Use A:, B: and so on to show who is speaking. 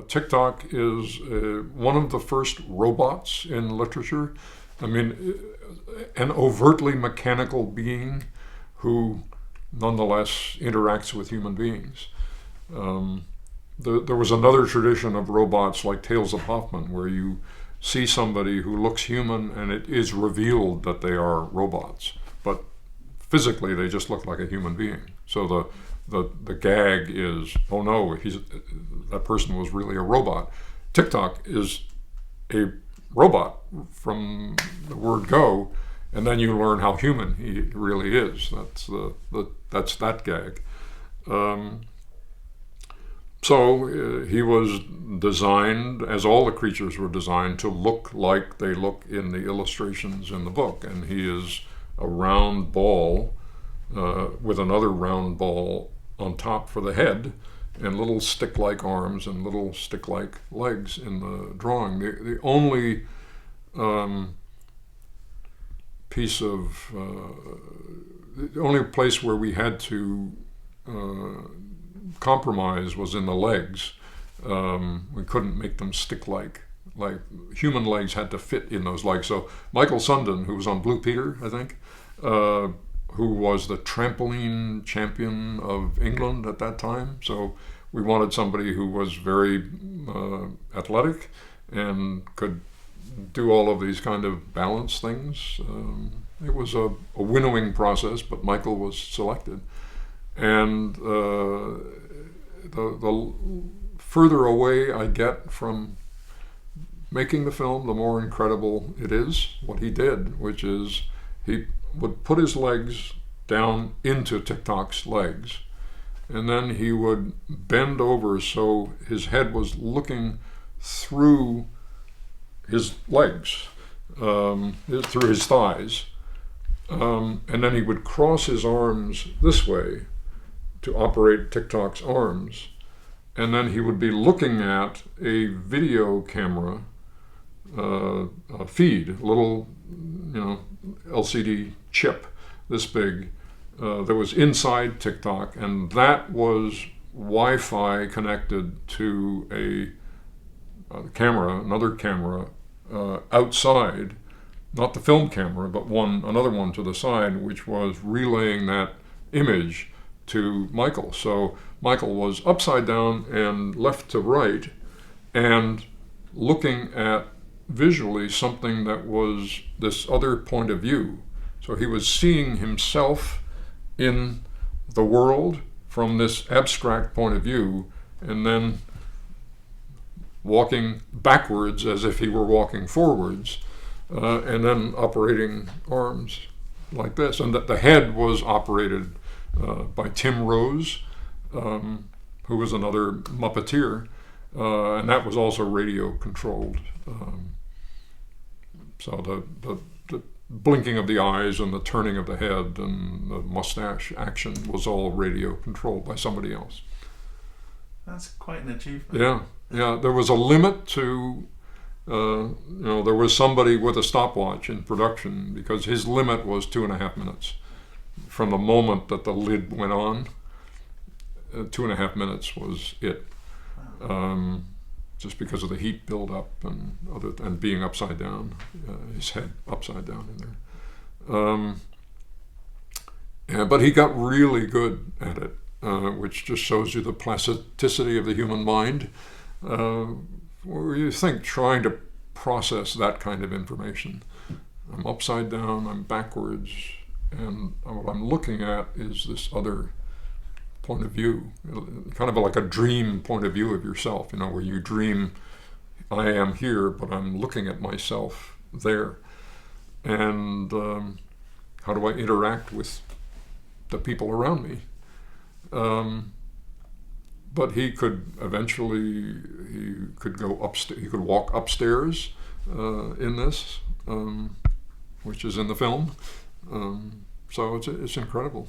A: Tik Tok is one of the first robots in literature. I mean, an overtly mechanical being who nonetheless interacts with human beings. There was another tradition of robots like Tales of Hoffmann, where you see somebody who looks human and it is revealed that they are robots, but physically they just look like a human being. So the gag is, oh no, that person was really a robot. Tik Tok is a robot from the word go, and then you learn how human he really is. That's that gag. So he was designed, as all the creatures were designed, to look like they look in the illustrations in the book. And he is a round ball with another round ball on top for the head, and little stick-like arms and little stick-like legs in the drawing. The only the only place where we had to compromise was in the legs. We couldn't make them stick-like. Like human legs had to fit in those legs. So Michael Sundin, who was on Blue Peter, I think, who was the trampoline champion of England at that time. So we wanted somebody who was very athletic and could do all of these kind of balance things. It was a winnowing process, but Michael was selected. And the further away I get from making the film, the more incredible it is what he did, which is he would put his legs down into Tik Tok's legs, and then he would bend over so his head was looking through his legs, through his thighs, and then he would cross his arms this way to operate Tik Tok's arms, and then he would be looking at a video camera feed, a little, LCD chip this big that was inside Tik Tok, and that was Wi-Fi connected to another camera outside, not the film camera, but another one to the side, which was relaying that image to Michael. So Michael was upside down and left to right and looking at visually something that was this other point of view. So he was seeing himself in the world from this abstract point of view, and then walking backwards as if he were walking forwards, and then operating arms like this. And that the head was operated by Tim Rose, who was another Muppeteer, and that was also radio controlled. So the blinking of the eyes and the turning of the head and the mustache action was all radio controlled by somebody else.
B: That's quite an achievement.
A: Yeah. There was a limit to, there was somebody with a stopwatch in production because his limit was 2.5 minutes. From the moment that the lid went on, 2.5 minutes was it.
B: Wow.
A: Just because of the heat buildup and being upside down, his head upside down in there. But he got really good at it, which just shows you the plasticity of the human mind. Where you think trying to process that kind of information. I'm upside down, I'm backwards, and what I'm looking at is this other point of view, kind of like a dream point of view of yourself, where you dream, I am here, but I'm looking at myself there. And how do I interact with the people around me? But he could eventually, he could walk upstairs in this, which is in the film. So it's incredible.